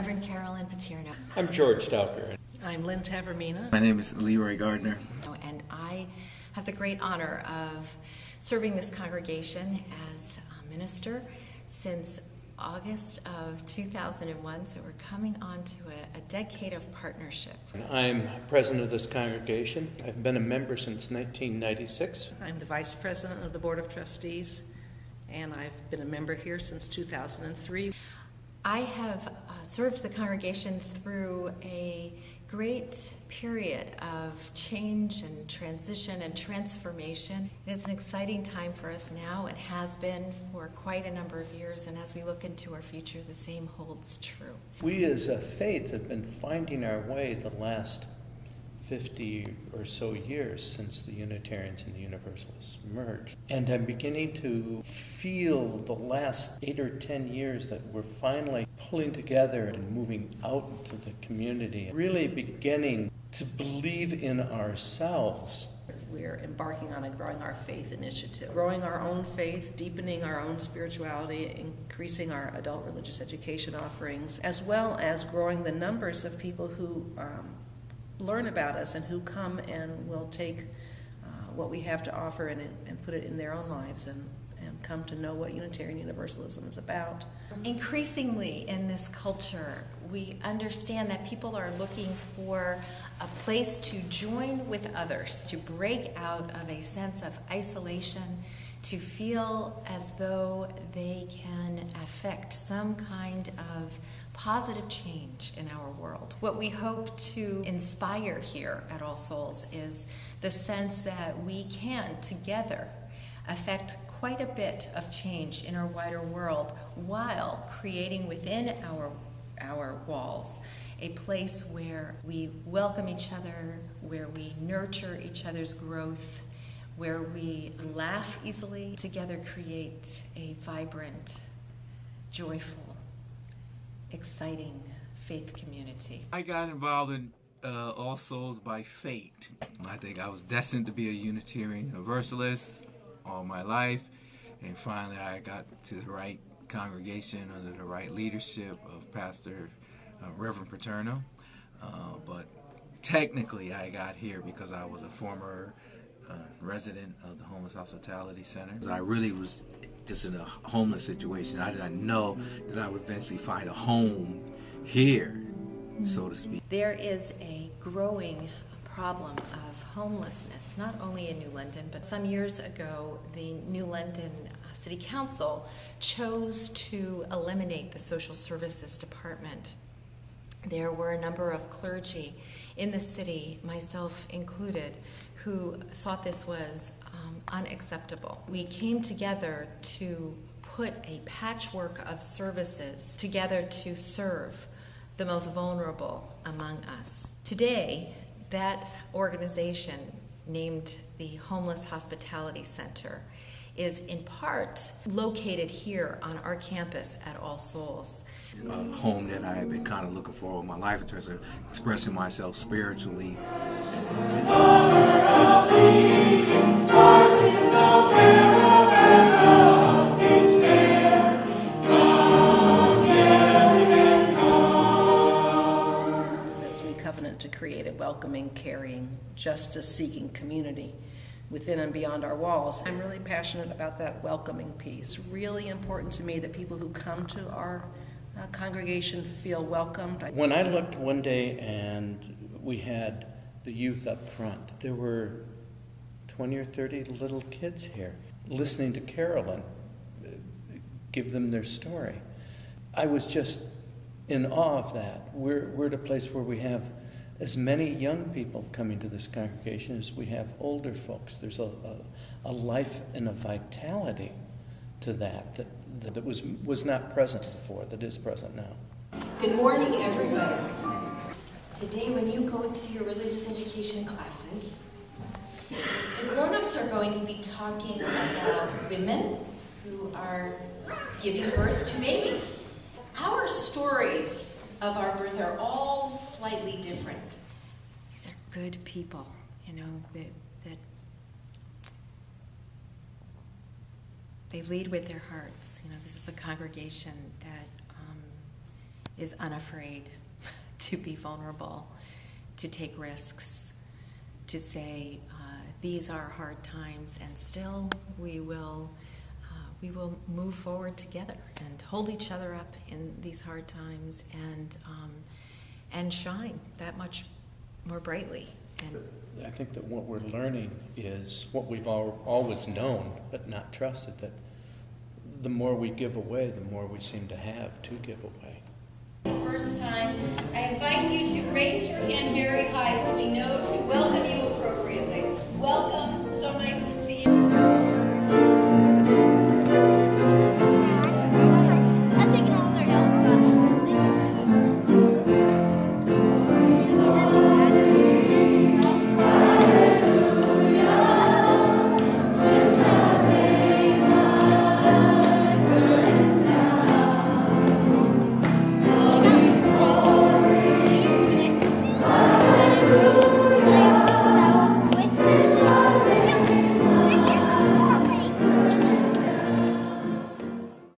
Reverend Carolyn Paterno. I'm George Stalker. I'm Lynn Tavermina. My name is Leroy Gardner. And I have the great honor of serving this congregation as a minister since August of 2001, so we're coming on to a decade of partnership. I'm president of this congregation. I've been a member since 1996. I'm the vice president of the Board of Trustees, and I've been a member here since 2003. I have served the congregation through a great period of change and transition and transformation. It's an exciting time for us now. It has been for quite a number of years, and as we look into our future, the same holds true. We as a faith have been finding our way the last 50 or so years since the Unitarians and the Universalists merged. And I'm beginning to feel the last 8 or 10 years that we're finally pulling together and moving out into the community, really beginning to believe in ourselves. We're embarking on a Growing Our Faith initiative, growing our own faith, deepening our own spirituality, increasing our adult religious education offerings, as well as growing the numbers of people who learn about us and who come and will take what we have to offer and put it in their own lives and come to know what Unitarian Universalism is about. Increasingly in this culture, we understand that people are looking for a place to join with others, to break out of a sense of isolation, to feel as though they can affect some kind of positive change in our world. What we hope to inspire here at All Souls is the sense that we can together affect quite a bit of change in our wider world while creating within our walls a place where we welcome each other, where we nurture each other's growth, where we laugh easily, together create a vibrant, joyful, exciting faith community. I got involved in All Souls by fate. I think I was destined to be a Unitarian Universalist all my life, and finally I got to the right congregation under the right leadership of Pastor Reverend Paterno. But technically I got here because I was a former resident of the Homeless Hospitality Center. I really was just in a homeless situation. I did not know that I would eventually find a home here, so to speak. There is a growing problem of homelessness, not only in New London, but some years ago, the New London City Council chose to eliminate the Social Services Department. There were a number of clergy in the city, myself included, who thought this was unacceptable. We came together to put a patchwork of services together to serve the most vulnerable among us. Today, that organization, named the Homeless Hospitality Center, is in part located here on our campus at All Souls. A home that I have been kind of looking for all my life in terms of expressing myself spiritually. Since we covenant to create a welcoming, caring, justice-seeking community within and beyond our walls. I'm really passionate about that welcoming piece. Really important to me that people who come to our congregation feel welcomed. When I looked one day and we had the youth up front, there were 20 or 30 little kids here listening to Carolyn give them their story. I was just in awe of that. We're at a place where we have as many young people coming to this congregation as we have older folks. There's a life and a vitality to that was not present before, that is present now. Good morning, everybody. Today, when you go to your religious education classes, the grown-ups are going to be talking about women who are giving birth to babies. Our stories of our birth are all slightly different. These are good people, that they lead with their hearts. This is a congregation that is unafraid to be vulnerable, to take risks, to say, these are hard times, and still we will move forward together and hold each other up in these hard times, and shine that much more brightly. And I think that what we're learning is what we've always known but not trusted, that the more we give away, the more we seem to have to give away. The first time, I invite you to raise your hand very high so we know to welcome you appropriately. Welcome